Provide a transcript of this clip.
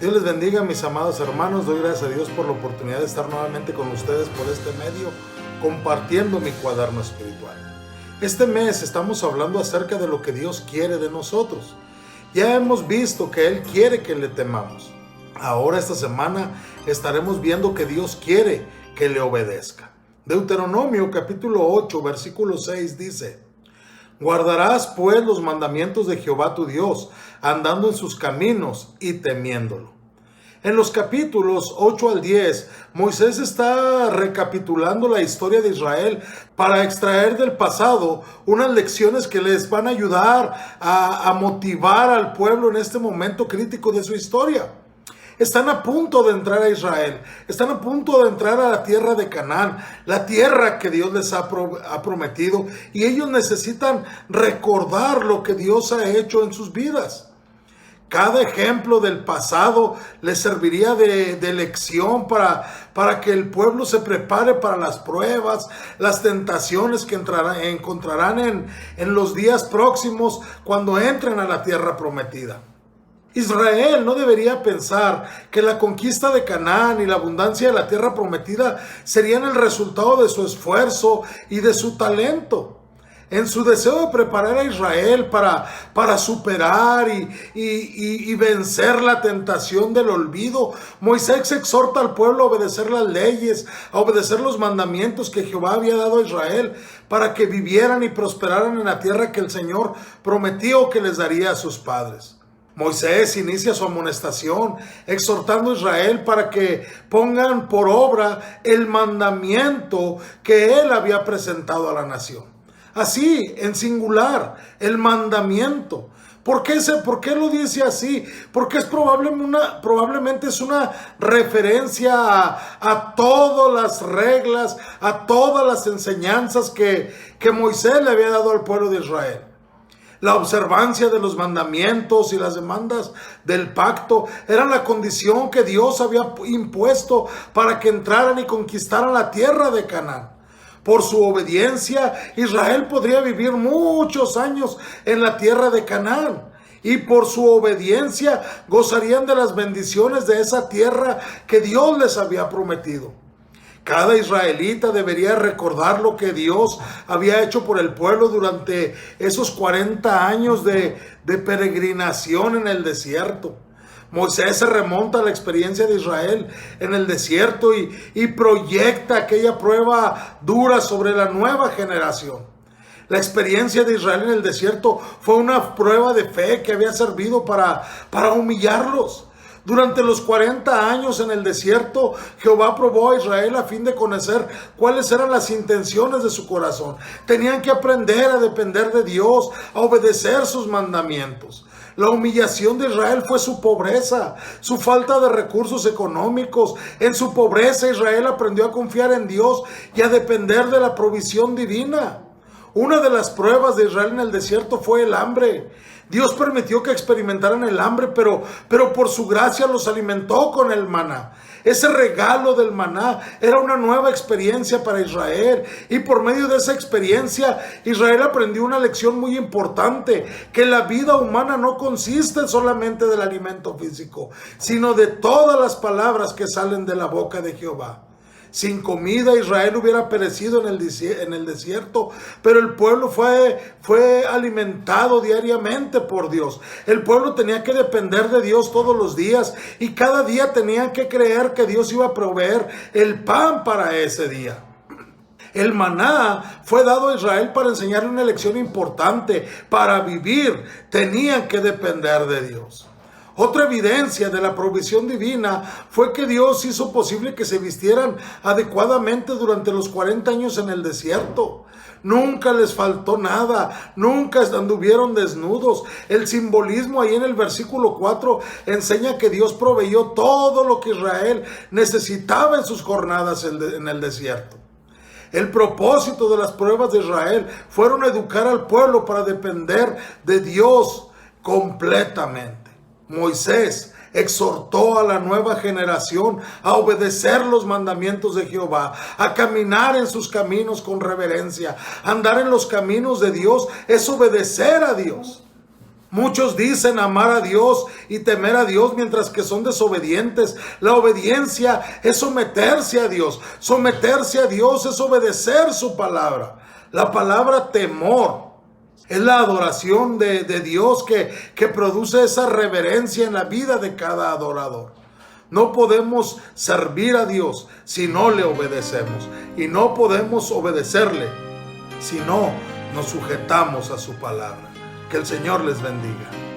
Dios les bendiga, mis amados hermanos. Doy gracias a Dios por la oportunidad de estar nuevamente con ustedes por este medio, compartiendo mi cuaderno espiritual. Este mes estamos hablando acerca de lo que Dios quiere de nosotros. Ya hemos visto que Él quiere que le temamos. Ahora esta semana estaremos viendo que Dios quiere que le obedezca. Deuteronomio capítulo 8, versículo 6 dice: guardarás pues los mandamientos de Jehová tu Dios, andando en sus caminos y temiéndolo. En los capítulos 8 al 10, Moisés está recapitulando la historia de Israel para extraer del pasado unas lecciones que les van a ayudar a motivar al pueblo en este momento crítico de su historia. Están a punto de entrar a Israel, están a punto de entrar a la tierra de Canaán, la tierra que Dios les ha prometido, y ellos necesitan recordar lo que Dios ha hecho en sus vidas. Cada ejemplo del pasado les serviría de lección para que el pueblo se prepare para las pruebas, las tentaciones que encontrarán en los días próximos cuando entren a la tierra prometida. Israel no debería pensar que la conquista de Canaán y la abundancia de la tierra prometida serían el resultado de su esfuerzo y de su talento. En su deseo de preparar a Israel para superar y vencer la tentación del olvido, Moisés exhorta al pueblo a obedecer las leyes, a obedecer los mandamientos que Jehová había dado a Israel para que vivieran y prosperaran en la tierra que el Señor prometió que les daría a sus padres. Moisés inicia su amonestación exhortando a Israel para que pongan por obra el mandamiento que él había presentado a la nación. Así, en singular, el mandamiento. ¿Por qué lo dice así? Porque probablemente es una referencia a todas las reglas, a todas las enseñanzas que Moisés le había dado al pueblo de Israel. La observancia de los mandamientos y las demandas del pacto eran la condición que Dios había impuesto para que entraran y conquistaran la tierra de Canaán. Por su obediencia, Israel podría vivir muchos años en la tierra de Canaán. Y por su obediencia gozarían de las bendiciones de esa tierra que Dios les había prometido. Cada israelita debería recordar lo que Dios había hecho por el pueblo durante esos 40 años de peregrinación en el desierto. Moisés se remonta a la experiencia de Israel en el desierto y proyecta aquella prueba dura sobre la nueva generación. La experiencia de Israel en el desierto fue una prueba de fe que había servido para humillarlos. Durante los 40 años en el desierto, Jehová probó a Israel a fin de conocer cuáles eran las intenciones de su corazón. Tenían que aprender a depender de Dios, a obedecer sus mandamientos. La humillación de Israel fue su pobreza, su falta de recursos económicos. En su pobreza, Israel aprendió a confiar en Dios y a depender de la provisión divina. Una de las pruebas de Israel en el desierto fue el hambre. Dios permitió que experimentaran el hambre, pero por su gracia los alimentó con el maná. Ese regalo del maná era una nueva experiencia para Israel, y por medio de esa experiencia Israel aprendió una lección muy importante: que la vida humana no consiste solamente del alimento físico, sino de todas las palabras que salen de la boca de Jehová. Sin comida Israel hubiera perecido en el desierto, pero el pueblo fue alimentado diariamente por Dios. El pueblo tenía que depender de Dios todos los días, y cada día tenían que creer que Dios iba a proveer el pan para ese día. El maná fue dado a Israel para enseñarle una lección importante. Para vivir tenían que depender de Dios. Otra evidencia de la provisión divina fue que Dios hizo posible que se vistieran adecuadamente durante los 40 años en el desierto. Nunca les faltó nada, nunca anduvieron desnudos. El simbolismo ahí en el versículo 4 enseña que Dios proveyó todo lo que Israel necesitaba en sus jornadas en el desierto. El propósito de las pruebas de Israel fueron educar al pueblo para depender de Dios completamente. Moisés exhortó a la nueva generación a obedecer los mandamientos de Jehová, a caminar en sus caminos con reverencia. Andar en los caminos de Dios es obedecer a Dios. Muchos dicen amar a Dios y temer a Dios mientras que son desobedientes. La obediencia es someterse a Dios. Someterse a Dios es obedecer su palabra. La palabra temor es la adoración de Dios que produce esa reverencia en la vida de cada adorador. No podemos servir a Dios si no le obedecemos. Y no podemos obedecerle si no nos sujetamos a su palabra. Que el Señor les bendiga.